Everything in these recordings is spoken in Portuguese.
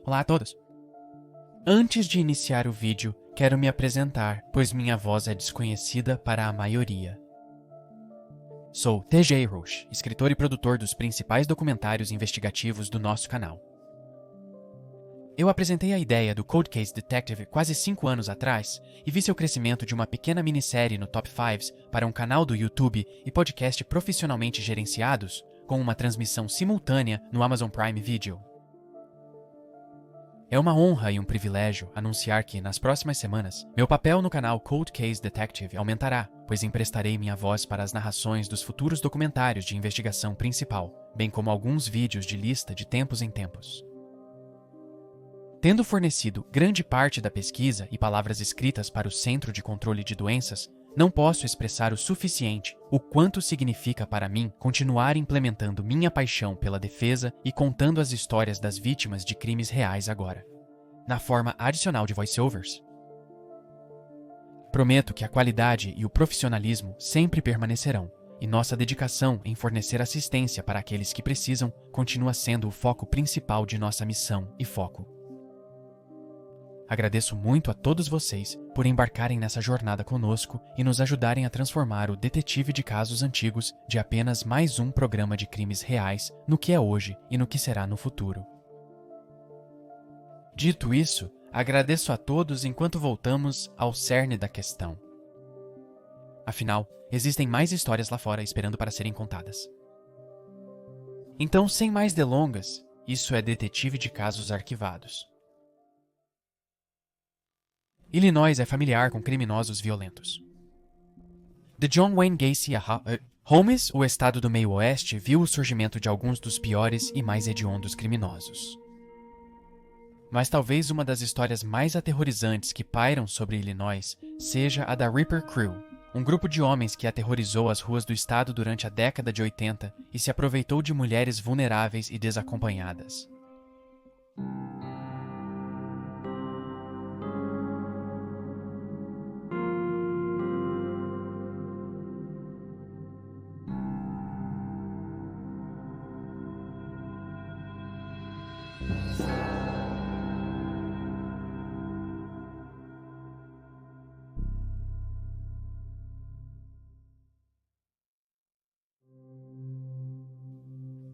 Olá a todos! Antes de iniciar o vídeo, quero me apresentar, pois minha voz é desconhecida para a maioria. Sou TJ Roche, escritor e produtor dos principais documentários investigativos do nosso canal. Eu apresentei a ideia do Cold Case Detective quase 5 anos atrás e vi seu crescimento de uma pequena minissérie no Top 5 para um canal do YouTube e podcast profissionalmente gerenciados, com uma transmissão simultânea no Amazon Prime Video. É uma honra e um privilégio anunciar que, nas próximas semanas, meu papel no canal Cold Case Detective aumentará, pois emprestarei minha voz para as narrações dos futuros documentários de investigação principal, bem como alguns vídeos de lista de tempos em tempos. Tendo fornecido grande parte da pesquisa e palavras escritas para o Centro de Controle de Doenças, não posso expressar o suficiente o quanto significa para mim continuar implementando minha paixão pela defesa e contando as histórias das vítimas de crimes reais agora, na forma adicional de voiceovers. Prometo que a qualidade e o profissionalismo sempre permanecerão, e nossa dedicação em fornecer assistência para aqueles que precisam continua sendo o foco principal de nossa missão e foco. Agradeço muito a todos vocês por embarcarem nessa jornada conosco e nos ajudarem a transformar o detetive de casos antigos de apenas mais um programa de crimes reais no que é hoje e no que será no futuro. Dito isso, agradeço a todos enquanto voltamos ao cerne da questão. Afinal, existem mais histórias lá fora esperando para serem contadas. Então, sem mais delongas, isso é Detetive de Casos Arquivados. Illinois é familiar com criminosos violentos. De John Wayne Gacy a Holmes, o estado do meio-oeste viu o surgimento de alguns dos piores e mais hediondos criminosos. Mas talvez uma das histórias mais aterrorizantes que pairam sobre Illinois seja a da Ripper Crew, um grupo de homens que aterrorizou as ruas do estado durante a década de 80 e se aproveitou de mulheres vulneráveis e desacompanhadas.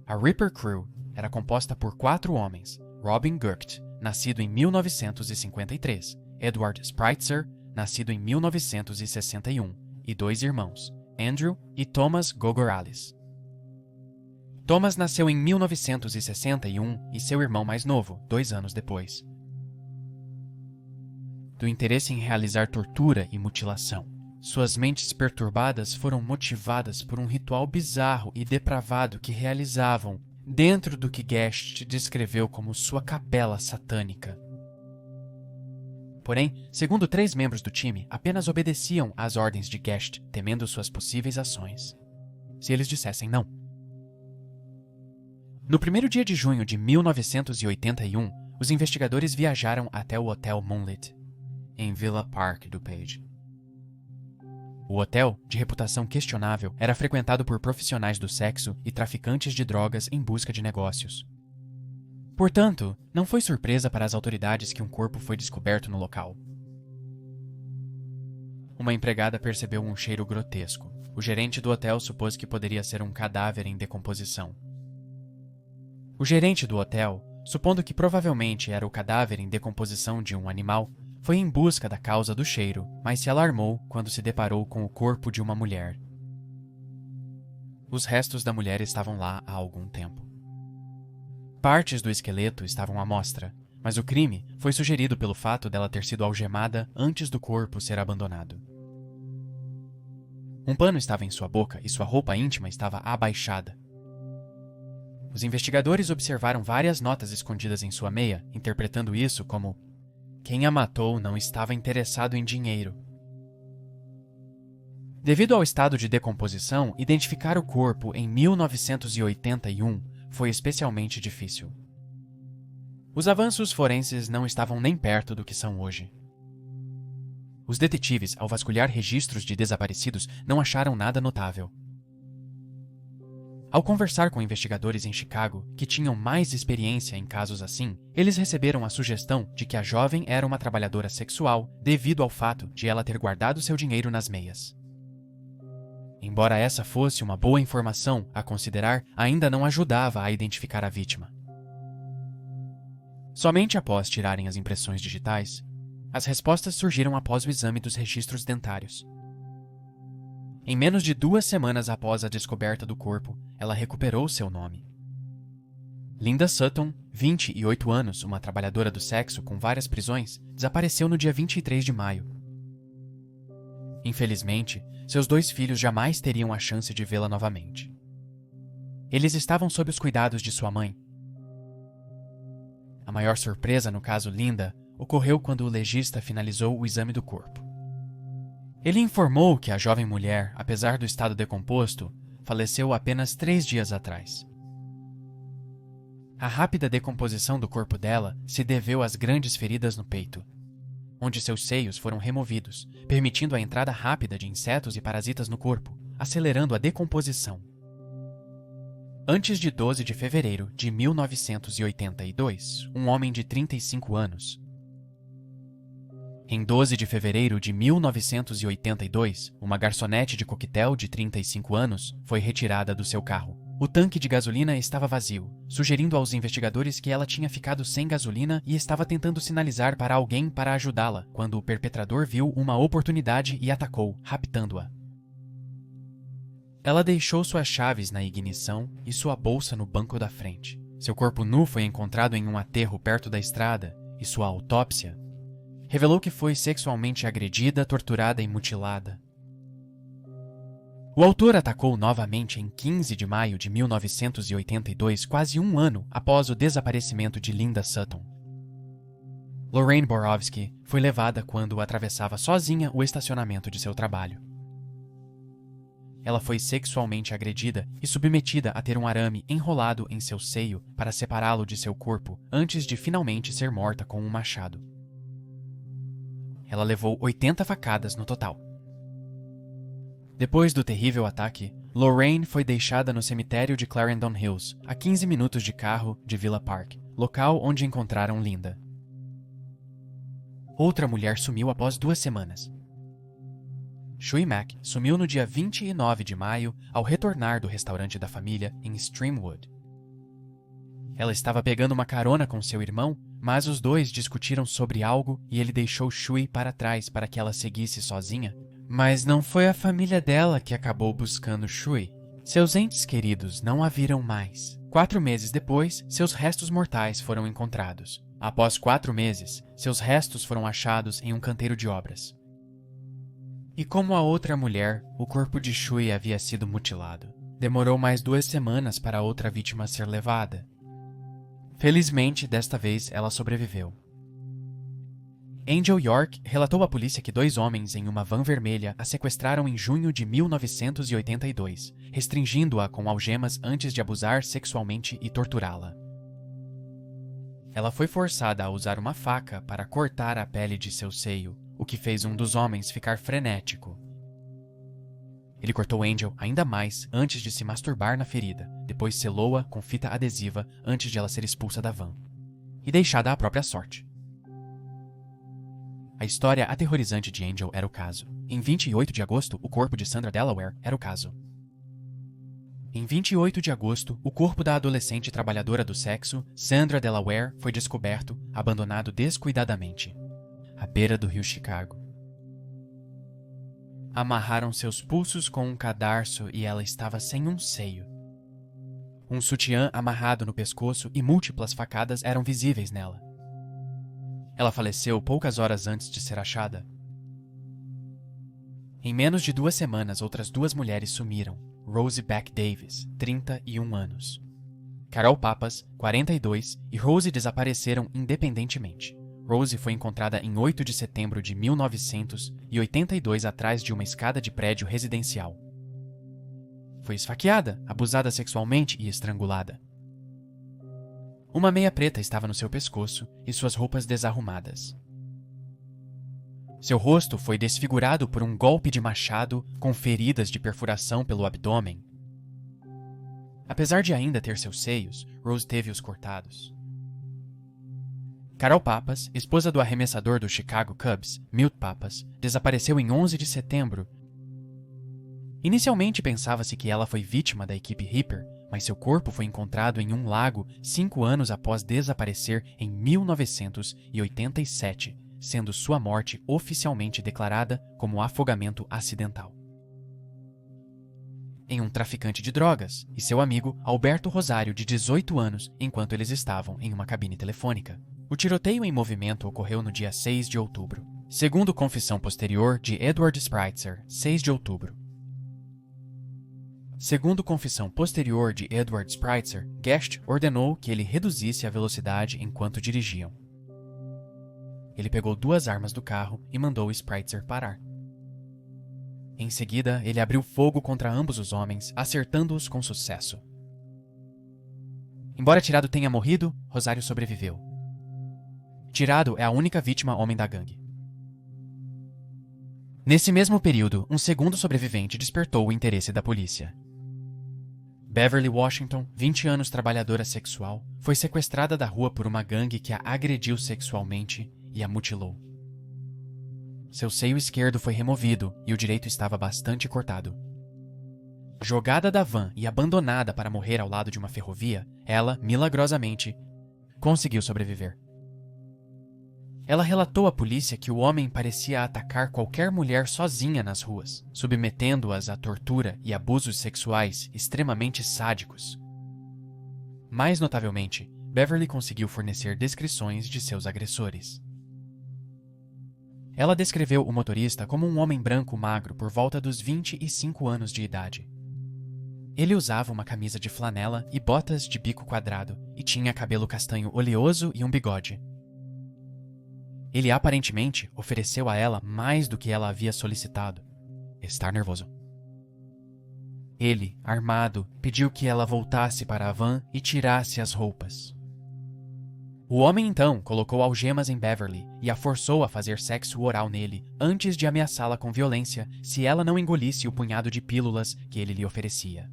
A Ripper Crew era composta por 4 homens: Robin Gucht, nascido em 1953, Edward Spritzer, nascido em 1961, e 2 irmãos, Andrew e Thomas Gogorales. Thomas nasceu em 1961 e seu irmão mais novo, 2 anos depois. Do interesse em realizar tortura e mutilação, suas mentes perturbadas foram motivadas por um ritual bizarro e depravado que realizavam dentro do que Guest descreveu como sua capela satânica. Porém, segundo 3 membros do time, apenas obedeciam às ordens de Guest, temendo suas possíveis ações, se eles dissessem não. No primeiro dia de junho de 1981, os investigadores viajaram até o Hotel Moonlit, em Villa Park do Page. O hotel, de reputação questionável, era frequentado por profissionais do sexo e traficantes de drogas em busca de negócios. Portanto, não foi surpresa para as autoridades que um corpo foi descoberto no local. Uma empregada percebeu um cheiro grotesco. O gerente do hotel supôs que poderia ser um cadáver em decomposição. O gerente do hotel, supondo que provavelmente era o cadáver em decomposição de um animal, foi em busca da causa do cheiro, mas se alarmou quando se deparou com o corpo de uma mulher. Os restos da mulher estavam lá há algum tempo. Partes do esqueleto estavam à mostra, mas o crime foi sugerido pelo fato dela ter sido algemada antes do corpo ser abandonado. Um pano estava em sua boca e sua roupa íntima estava abaixada. Os investigadores observaram várias notas escondidas em sua meia, interpretando isso como: quem a matou não estava interessado em dinheiro. Devido ao estado de decomposição, identificar o corpo em 1981 foi especialmente difícil. Os avanços forenses não estavam nem perto do que são hoje. Os detetives, ao vasculhar registros de desaparecidos, não acharam nada notável. Ao conversar com investigadores em Chicago que tinham mais experiência em casos assim, eles receberam a sugestão de que a jovem era uma trabalhadora sexual devido ao fato de ela ter guardado seu dinheiro nas meias. Embora essa fosse uma boa informação a considerar, ainda não ajudava a identificar a vítima. Somente após tirarem as impressões digitais, as respostas surgiram após o exame dos registros dentários. Em menos de 2 semanas após a descoberta do corpo, ela recuperou seu nome. Linda Sutton, 28 anos, uma trabalhadora do sexo com várias prisões, desapareceu no dia 23 de maio. Infelizmente, seus 2 filhos jamais teriam a chance de vê-la novamente. Eles estavam sob os cuidados de sua mãe. A maior surpresa no caso Linda ocorreu quando o legista finalizou o exame do corpo. Ele informou que a jovem mulher, apesar do estado decomposto, faleceu apenas 3 dias atrás. A rápida decomposição do corpo dela se deveu às grandes feridas no peito, onde seus seios foram removidos, permitindo a entrada rápida de insetos e parasitas no corpo, acelerando a decomposição. Antes de 12 de fevereiro de 1982, um homem de 35 anos. Em 12 de fevereiro de 1982, uma garçonete de coquetel de 35 anos foi retirada do seu carro. O tanque de gasolina estava vazio, sugerindo aos investigadores que ela tinha ficado sem gasolina e estava tentando sinalizar para alguém para ajudá-la, quando o perpetrador viu uma oportunidade e atacou, raptando-a. Ela deixou suas chaves na ignição e sua bolsa no banco da frente. Seu corpo nu foi encontrado em um aterro perto da estrada e sua autópsia revelou que foi sexualmente agredida, torturada e mutilada. O autor atacou novamente em 15 de maio de 1982, quase um ano após o desaparecimento de Linda Sutton. Lorraine Borowski foi levada quando atravessava sozinha o estacionamento de seu trabalho. Ela foi sexualmente agredida e submetida a ter um arame enrolado em seu seio para separá-lo de seu corpo antes de finalmente ser morta com um machado. Ela levou 80 facadas no total. Depois do terrível ataque, Lorraine foi deixada no cemitério de Clarendon Hills, a 15 minutos de carro de Villa Park, local onde encontraram Linda. Outra mulher sumiu após 2 semanas. Shui Mack sumiu no dia 29 de maio ao retornar do restaurante da família em Streamwood. Ela estava pegando uma carona com seu irmão, mas os dois discutiram sobre algo e ele deixou Shui para trás para que ela seguisse sozinha. Mas não foi a família dela que acabou buscando Shui. Seus entes queridos não a viram mais. 4 meses depois, seus restos mortais foram encontrados. Após 4 meses, seus restos foram achados em um canteiro de obras. E como a outra mulher, o corpo de Shui havia sido mutilado. Demorou mais 2 semanas para a outra vítima ser levada. Felizmente, desta vez, ela sobreviveu. Angel York relatou à polícia que 2 homens em uma van vermelha a sequestraram em junho de 1982, restringindo-a com algemas antes de abusar sexualmente e torturá-la. Ela foi forçada a usar uma faca para cortar a pele de seu seio, o que fez um dos homens ficar frenético. Ele cortou Angel ainda mais antes de se masturbar na ferida, depois selou-a com fita adesiva antes de ela ser expulsa da van e deixada à própria sorte. A história aterrorizante de Angel era o caso. Em 28 de agosto, o corpo de Sandra Delaware era o caso. Em 28 de agosto, o corpo da adolescente trabalhadora do sexo, Sandra Delaware, foi descoberto, abandonado descuidadamente, à beira do rio Chicago. Amarraram seus pulsos com um cadarço e ela estava sem um seio. Um sutiã amarrado no pescoço e múltiplas facadas eram visíveis nela. Ela faleceu poucas horas antes de ser achada. Em menos de 2 semanas, outras 2 mulheres sumiram. Rosie Beck Davis, 31 anos. Carol Pappas, 42, e Rosie desapareceram independentemente. Rosie foi encontrada em 8 de setembro de 1982 atrás de uma escada de prédio residencial. Foi esfaqueada, abusada sexualmente e estrangulada. Uma meia preta estava no seu pescoço e suas roupas desarrumadas. Seu rosto foi desfigurado por um golpe de machado com feridas de perfuração pelo abdômen. Apesar de ainda ter seus seios, Rose teve-os cortados. Carol Pappas, esposa do arremessador do Chicago Cubs, Milt Pappas, desapareceu em 11 de setembro. Inicialmente pensava-se que ela foi vítima da equipe Ripper, mas seu corpo foi encontrado em um lago 5 anos após desaparecer em 1987, sendo sua morte oficialmente declarada como afogamento acidental. Em um traficante de drogas e seu amigo Alberto Rosário, de 18 anos, enquanto eles estavam em uma cabine telefônica. O tiroteio em movimento ocorreu no dia 6 de outubro. Segundo confissão posterior de Edward Spritzer, 6 de outubro. Segundo confissão posterior de Edward Spritzer, Guest ordenou que ele reduzisse a velocidade enquanto dirigiam. Ele pegou 2 armas do carro e mandou Spritzer parar. Em seguida, ele abriu fogo contra ambos os homens, acertando-os com sucesso. Embora Tirado tenha morrido, Rosário sobreviveu. Tirado é a única vítima homem da gangue. Nesse mesmo período, um segundo sobrevivente despertou o interesse da polícia. Beverly Washington, 20 anos trabalhadora sexual, foi sequestrada da rua por uma gangue que a agrediu sexualmente e a mutilou. Seu seio esquerdo foi removido e o direito estava bastante cortado. Jogada da van e abandonada para morrer ao lado de uma ferrovia, ela, milagrosamente, conseguiu sobreviver. Ela relatou à polícia que o homem parecia atacar qualquer mulher sozinha nas ruas, submetendo-as a tortura e abusos sexuais extremamente sádicos. Mais notavelmente, Beverly conseguiu fornecer descrições de seus agressores. Ela descreveu o motorista como um homem branco magro por volta dos 25 anos de idade. Ele usava uma camisa de flanela e botas de bico quadrado e tinha cabelo castanho oleoso e um bigode. Ele aparentemente ofereceu a ela mais do que ela havia solicitado. Estar nervoso. Ele, armado, pediu que ela voltasse para a van e tirasse as roupas. O homem então colocou algemas em Beverly e a forçou a fazer sexo oral nele antes de ameaçá-la com violência se ela não engolisse o punhado de pílulas que ele lhe oferecia.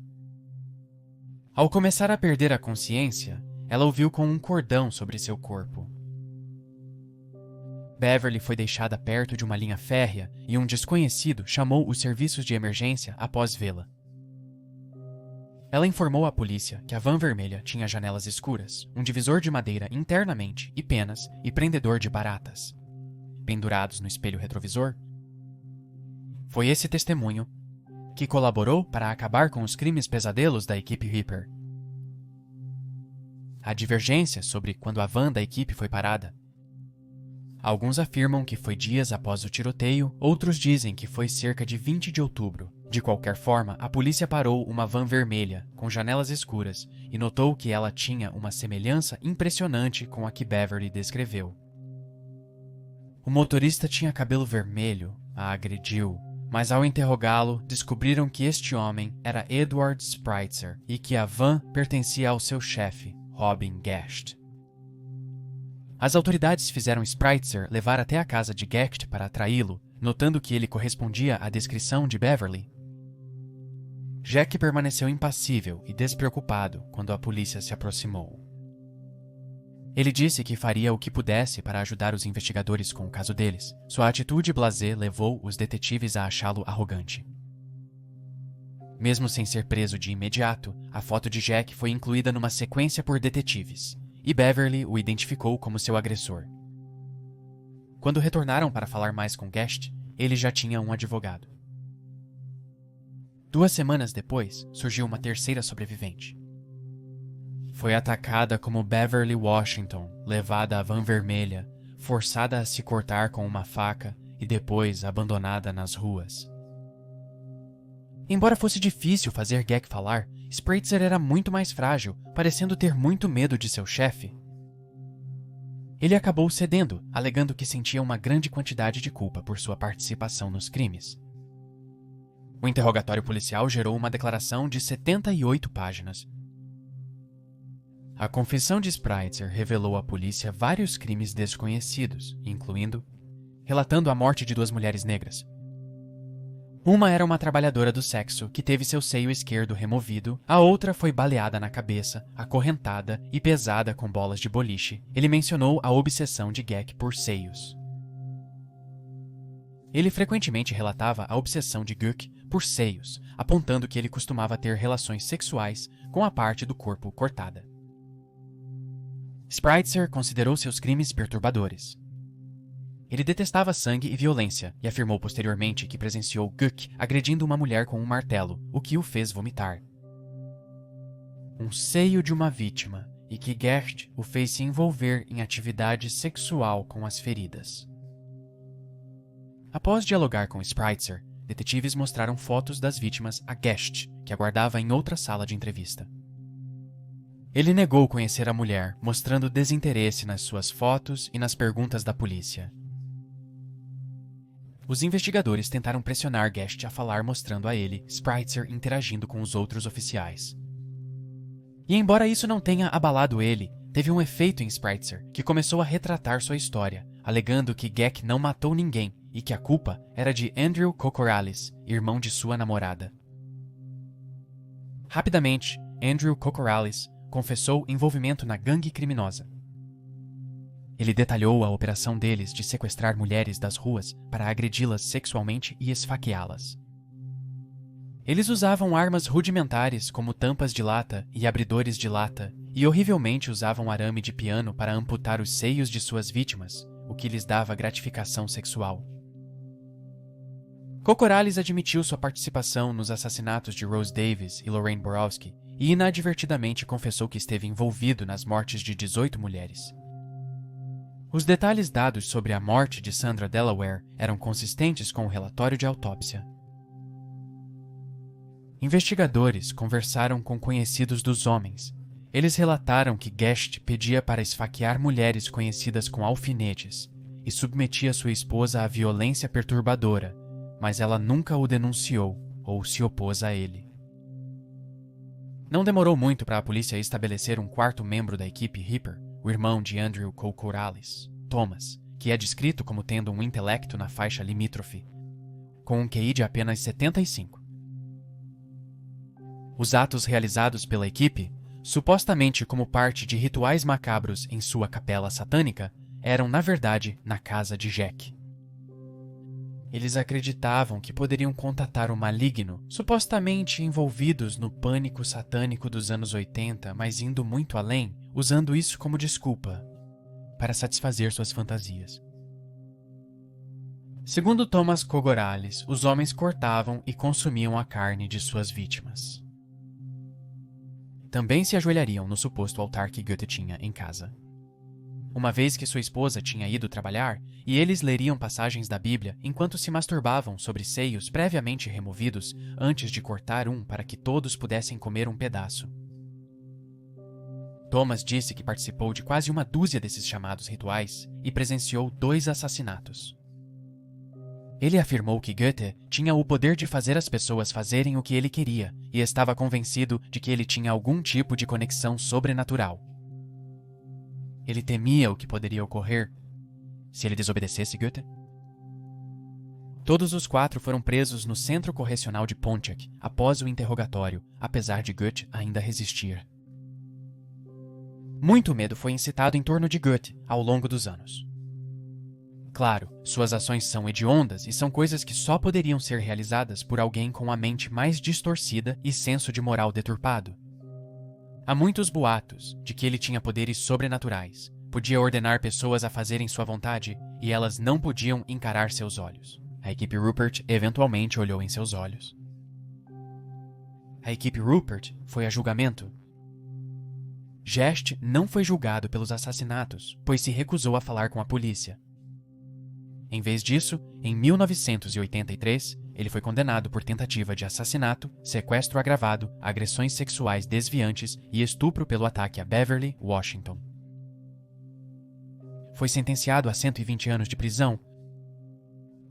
Ao começar a perder a consciência, ela o viu com um cordão sobre seu corpo. Beverly foi deixada perto de uma linha férrea e um desconhecido chamou os serviços de emergência após vê-la. Ela informou à polícia que a van vermelha tinha janelas escuras, um divisor de madeira internamente e penas e prendedor de baratas. Pendurados no espelho retrovisor. Foi esse testemunho que colaborou para acabar com os crimes pesadelos da equipe Ripper. Há divergências sobre quando a van da equipe foi parada. Alguns afirmam que foi dias após o tiroteio, outros dizem que foi cerca de 20 de outubro. De qualquer forma, a polícia parou uma van vermelha, com janelas escuras, e notou que ela tinha uma semelhança impressionante com a que Beverly descreveu. O motorista tinha cabelo vermelho, a agrediu, mas ao interrogá-lo, descobriram que este homem era Edward Spritzer e que a van pertencia ao seu chefe, Robin Guest. As autoridades fizeram Spritzer levar até a casa de Guest para atraí-lo, notando que ele correspondia à descrição de Beverly. Jack permaneceu impassível e despreocupado quando a polícia se aproximou. Ele disse que faria o que pudesse para ajudar os investigadores com o caso deles. Sua atitude blasé levou os detetives a achá-lo arrogante. Mesmo sem ser preso de imediato, a foto de Jack foi incluída numa sequência por detetives. E Beverly o identificou como seu agressor. Quando retornaram para falar mais com Guest, ele já tinha um advogado. 2 semanas depois, surgiu uma terceira sobrevivente. Foi atacada como Beverly Washington, levada à van vermelha, forçada a se cortar com uma faca e depois abandonada nas ruas. Embora fosse difícil fazer Jack falar, Spritzer era muito mais frágil, parecendo ter muito medo de seu chefe. Ele acabou cedendo, alegando que sentia uma grande quantidade de culpa por sua participação nos crimes. O interrogatório policial gerou uma declaração de 78 páginas. A confissão de Spritzer revelou à polícia vários crimes desconhecidos, incluindo relatando a morte de 2 mulheres negras, Uma era uma trabalhadora do sexo que teve seu seio esquerdo removido, a outra foi baleada na cabeça, acorrentada e pesada com bolas de boliche. Ele mencionou a obsessão de Geck por seios. Ele frequentemente relatava a obsessão de Guck por seios, apontando que ele costumava ter relações sexuais com a parte do corpo cortada. Spritzer considerou seus crimes perturbadores. Ele detestava sangue e violência e afirmou posteriormente que presenciou Guck agredindo uma mulher com um martelo, o que o fez vomitar. Um seio de uma vítima e que Gecht o fez se envolver em atividade sexual com as feridas. Após dialogar com Spritzer, detetives mostraram fotos das vítimas a Gecht, que aguardava em outra sala de entrevista. Ele negou conhecer a mulher, mostrando desinteresse nas suas fotos e nas perguntas da polícia. Os investigadores tentaram pressionar Gecht a falar, mostrando a ele Spritzer interagindo com os outros oficiais. E embora isso não tenha abalado ele, teve um efeito em Spritzer, que começou a retratar sua história, alegando que Geck não matou ninguém e que a culpa era de Andrew Kokorales, irmão de sua namorada. Rapidamente, Andrew Kokorales confessou envolvimento na gangue criminosa. Ele detalhou a operação deles de sequestrar mulheres das ruas para agredi-las sexualmente e esfaqueá-las. Eles usavam armas rudimentares como tampas de lata e abridores de lata e horrivelmente usavam arame de piano para amputar os seios de suas vítimas, o que lhes dava gratificação sexual. Kokorales admitiu sua participação nos assassinatos de Rose Davis e Lorraine Borowski e inadvertidamente confessou que esteve envolvido nas mortes de 18 mulheres. Os detalhes dados sobre a morte de Sandra Delaware eram consistentes com o relatório de autópsia. Investigadores conversaram com conhecidos dos homens. Eles relataram que Gecht pedia para esfaquear mulheres conhecidas com alfinetes e submetia sua esposa à violência perturbadora, mas ela nunca o denunciou ou se opôs a ele. Não demorou muito para a polícia estabelecer um quarto membro da equipe Ripper, o irmão de Andrew Kokorales, Thomas, que é descrito como tendo um intelecto na faixa limítrofe, com um QI de apenas 75. Os atos realizados pela equipe, supostamente como parte de rituais macabros em sua capela satânica, eram, na verdade, na casa de Jack. Eles acreditavam que poderiam contatar o maligno, supostamente envolvidos no pânico satânico dos anos 80, mas indo muito além, usando isso como desculpa para satisfazer suas fantasias. Segundo Thomas Kokorales, os homens cortavam e consumiam a carne de suas vítimas. Também se ajoelhariam no suposto altar que Goethe tinha em casa. Uma vez que sua esposa tinha ido trabalhar, e eles leriam passagens da Bíblia enquanto se masturbavam sobre seios previamente removidos antes de cortar um para que todos pudessem comer um pedaço. Thomas disse que participou de quase uma dúzia desses chamados rituais e presenciou 2 assassinatos. Ele afirmou que Goethe tinha o poder de fazer as pessoas fazerem o que ele queria e estava convencido de que ele tinha algum tipo de conexão sobrenatural. Ele temia o que poderia ocorrer se ele desobedecesse Goethe. Todos os 4 foram presos no Centro Correcional de Pontiac após o interrogatório, apesar de Goethe ainda resistir. Muito medo foi incitado em torno de Goethe ao longo dos anos. Claro, suas ações são hediondas e são coisas que só poderiam ser realizadas por alguém com a mente mais distorcida e senso de moral deturpado. Há muitos boatos de que ele tinha poderes sobrenaturais, podia ordenar pessoas a fazerem sua vontade e elas não podiam encarar seus olhos. A equipe Rupert eventualmente olhou em seus olhos. A equipe Rupert foi a julgamento. Gecht não foi julgado pelos assassinatos, pois se recusou a falar com a polícia. Em vez disso, em 1983, ele foi condenado por tentativa de assassinato, sequestro agravado, agressões sexuais desviantes e estupro pelo ataque a Beverly, Washington. Foi sentenciado a 120 anos de prisão.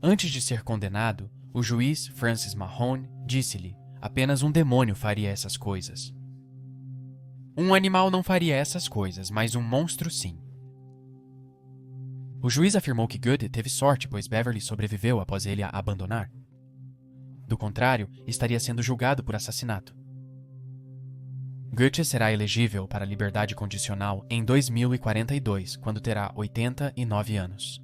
Antes de ser condenado, o juiz Francis Mahone disse-lhe: apenas um demônio faria essas coisas. Um animal não faria essas coisas, mas um monstro sim. O juiz afirmou que Goethe teve sorte, pois Beverly sobreviveu após ele a abandonar. Do contrário, estaria sendo julgado por assassinato. Gucci será elegível para a liberdade condicional em 2042, quando terá 89 anos.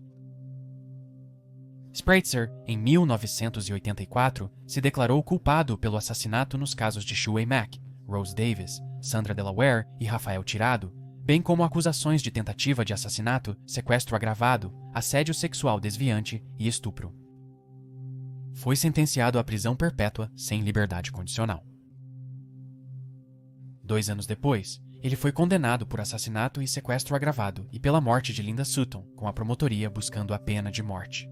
Spritzer, em 1984, se declarou culpado pelo assassinato nos casos de Shuey Mack, Rose Davis, Sandra Delaware e Rafael Tirado, bem como acusações de tentativa de assassinato, sequestro agravado, assédio sexual desviante e estupro. Foi sentenciado à prisão perpétua sem liberdade condicional. 2 anos depois, ele foi condenado por assassinato e sequestro agravado e pela morte de Linda Sutton, com a promotoria buscando a pena de morte.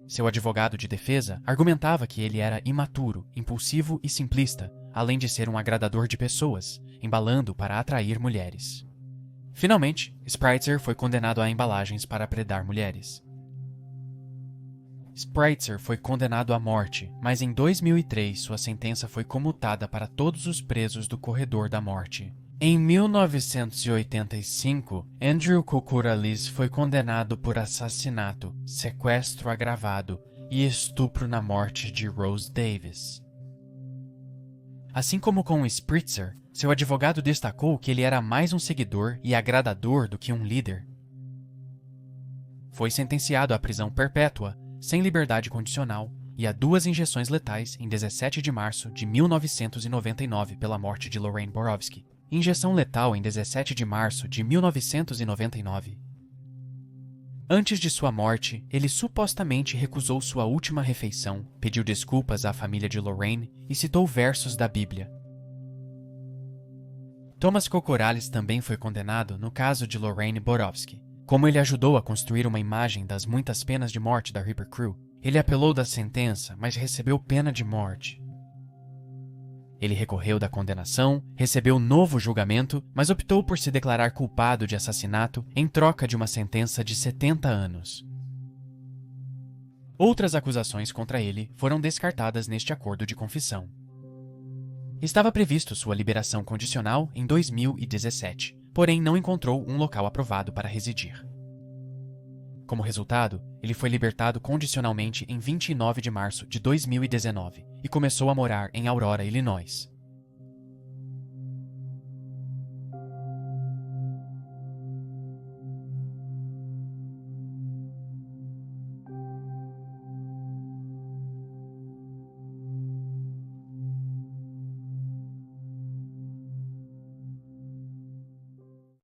Seu advogado de defesa argumentava que ele era imaturo, impulsivo e simplista, além de ser um agradador de pessoas, embalando para atrair mulheres. Finalmente, Spritzer foi condenado a embalagens para predar mulheres. Spritzer foi condenado à morte, mas em 2003 sua sentença foi comutada para todos os presos do corredor da morte. Em 1985, Andrew Koukouras foi condenado por assassinato, sequestro agravado e estupro na morte de Rose Davis. Assim como com Spritzer, seu advogado destacou que ele era mais um seguidor e agradador do que um líder. Foi sentenciado à prisão perpétua, sem liberdade condicional, e a 2 injeções letais em 17 de março de 1999 pela morte de Lorraine Borowski. Injeção letal em 17 de março de 1999. Antes de sua morte, ele supostamente recusou sua última refeição, pediu desculpas à família de Lorraine e citou versos da Bíblia. Thomas Koukouras também foi condenado no caso de Lorraine Borowski. Como ele ajudou a construir uma imagem das muitas penas de morte da Ripper Crew, ele apelou da sentença, mas recebeu pena de morte. Ele recorreu da condenação, recebeu novo julgamento, mas optou por se declarar culpado de assassinato em troca de uma sentença de 70 anos. Outras acusações contra ele foram descartadas neste acordo de confissão. Estava previsto sua liberação condicional em 2017, porém não encontrou um local aprovado para residir. Como resultado, ele foi libertado condicionalmente em 29 de março de 2019 e começou a morar em Aurora, Illinois.